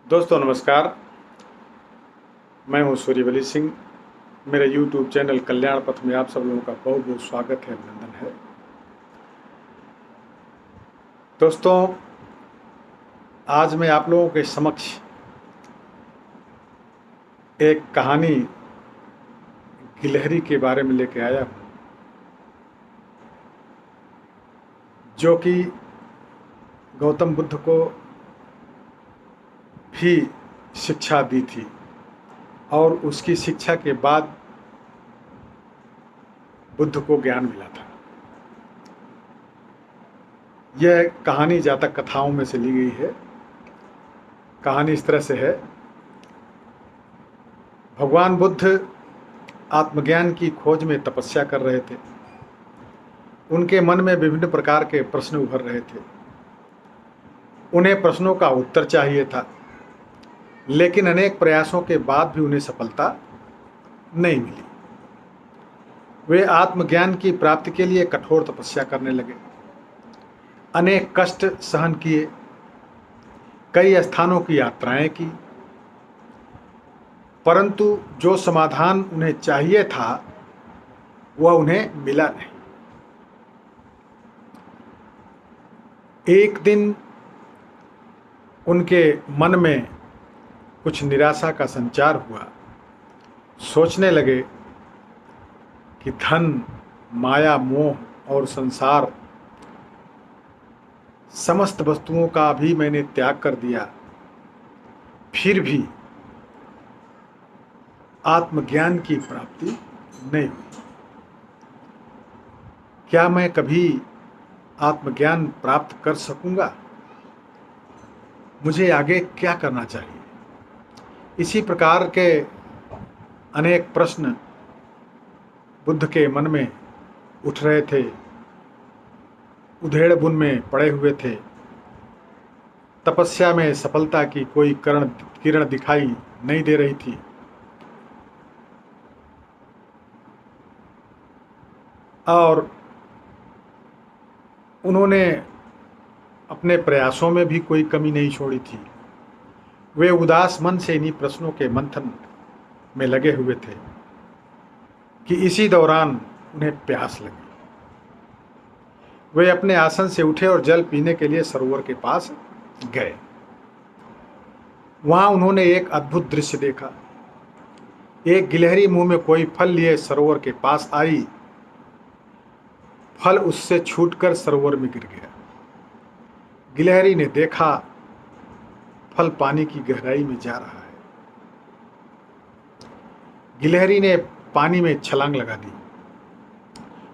दोस्तों नमस्कार। मैं हूं सूर्यवली सिंह। मेरे YouTube चैनल कल्याण पथ में आप सब लोगों का बहुत बहुत स्वागत है, अभिनंदन है। दोस्तों, आज मैं आप लोगों के समक्ष एक कहानी गिलहरी के बारे में लेके आया हूं, जो कि गौतम बुद्ध को भी शिक्षा दी थी और उसकी शिक्षा के बाद बुद्ध को ज्ञान मिला था। यह कहानी जातक कथाओं में से ली गई है। कहानी इस तरह से है। भगवान बुद्ध आत्मज्ञान की खोज में तपस्या कर रहे थे। उनके मन में विभिन्न प्रकार के प्रश्न उभर रहे थे। उन्हें प्रश्नों का उत्तर चाहिए था, लेकिन अनेक प्रयासों के बाद भी उन्हें सफलता नहीं मिली। वे आत्मज्ञान की प्राप्ति के लिए कठोर तपस्या करने लगे। अनेक कष्ट सहन किए, कई स्थानों की यात्राएं की, परंतु जो समाधान उन्हें चाहिए था वह उन्हें मिला नहीं। एक दिन उनके मन में कुछ निराशा का संचार हुआ। सोचने लगे कि धन, माया, मोह और संसार समस्त वस्तुओं का भी मैंने त्याग कर दिया, फिर भी आत्मज्ञान की प्राप्ति नहीं हुई। क्या मैं कभी आत्मज्ञान प्राप्त कर सकूंगा? मुझे आगे क्या करना चाहिए? इसी प्रकार के अनेक प्रश्न बुद्ध के मन में उठ रहे थे। उधेड़ बुन में पड़े हुए थे। तपस्या में सफलता की कोई किरण दिखाई नहीं दे रही थी। और उन्होंने अपने प्रयासों में भी कोई कमी नहीं छोड़ी थी। वे उदास मन से इन्हीं प्रश्नों के मंथन में लगे हुए थे कि इसी दौरान उन्हें प्यास लगी। वे अपने आसन से उठे और जल पीने के लिए सरोवर के पास गए। वहां उन्होंने एक अद्भुत दृश्य देखा। एक गिलहरी मुंह में कोई फल लिए सरोवर के पास आई। फल उससे छूटकर सरोवर में गिर गया। गिलहरी ने देखा फल पानी की गहराई में जा रहा है। गिलहरी ने पानी में छलांग लगा दी।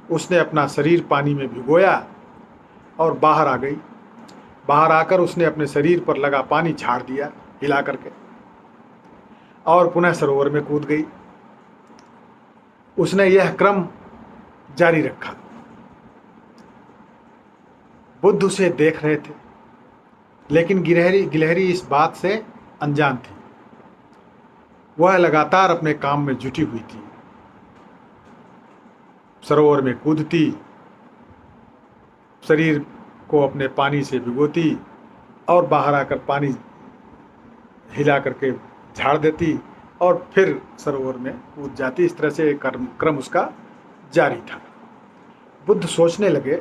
उसने अपना शरीर पानी में भिगोया और बाहर आ गई। बाहर आकर उसने अपने शरीर पर लगा पानी झाड़ दिया हिला करके, और पुनः सरोवर में कूद गई। उसने यह क्रम जारी रखा। बुद्ध उसे देख रहे थे, लेकिन गिलहरी इस बात से अनजान थी। वह लगातार अपने काम में जुटी हुई थी। सरोवर में कूदती, शरीर को अपने पानी से भिगोती और बाहर आकर पानी हिला करके झाड़ देती और फिर सरोवर में कूद जाती। इस तरह से क्रम उसका जारी था। बुद्ध सोचने लगे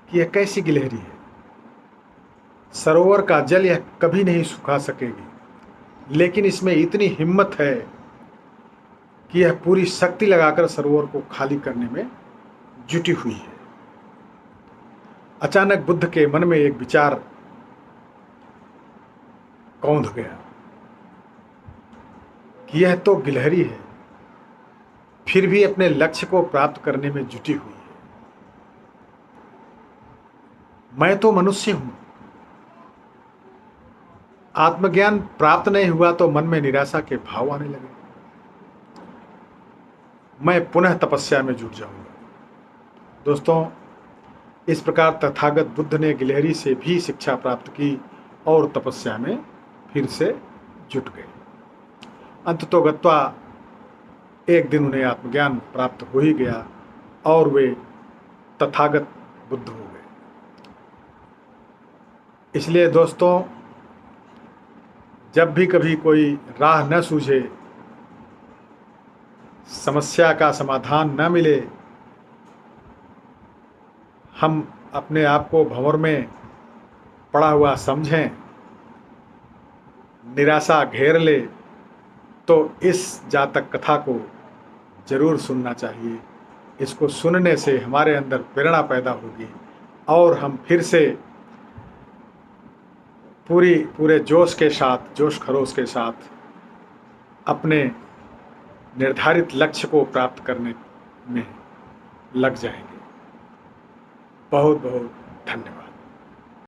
कि यह कैसी गिलहरी है। सरोवर का जल यह कभी नहीं सुखा सकेगी, लेकिन इसमें इतनी हिम्मत है कि यह पूरी शक्ति लगाकर सरोवर को खाली करने में जुटी हुई है। अचानक बुद्ध के मन में एक विचार कौंध गया कि यह तो गिलहरी है, फिर भी अपने लक्ष्य को प्राप्त करने में जुटी हुई है। मैं तो मनुष्य हूं। आत्मज्ञान प्राप्त नहीं हुआ तो मन में निराशा के भाव आने लगे। मैं पुनः तपस्या में जुट जाऊंगा। दोस्तों, इस प्रकार तथागत बुद्ध ने गिलहरी से भी शिक्षा प्राप्त की और तपस्या में फिर से जुट गए। अंततोगत्वा एक दिन उन्हें आत्मज्ञान प्राप्त हो ही गया और वे तथागत बुद्ध हो गए। इसलिए दोस्तों, जब भी कभी कोई राह न सूझे, समस्या का समाधान न मिले, हम अपने आप को भंवर में पड़ा हुआ समझें, निराशा घेर ले, तो इस जातक कथा को जरूर सुनना चाहिए। इसको सुनने से हमारे अंदर प्रेरणा पैदा होगी और हम फिर से पूरे जोश के साथ, जोश खरोश के साथ अपने निर्धारित लक्ष्य को प्राप्त करने में लग जाएंगे। बहुत बहुत धन्यवाद।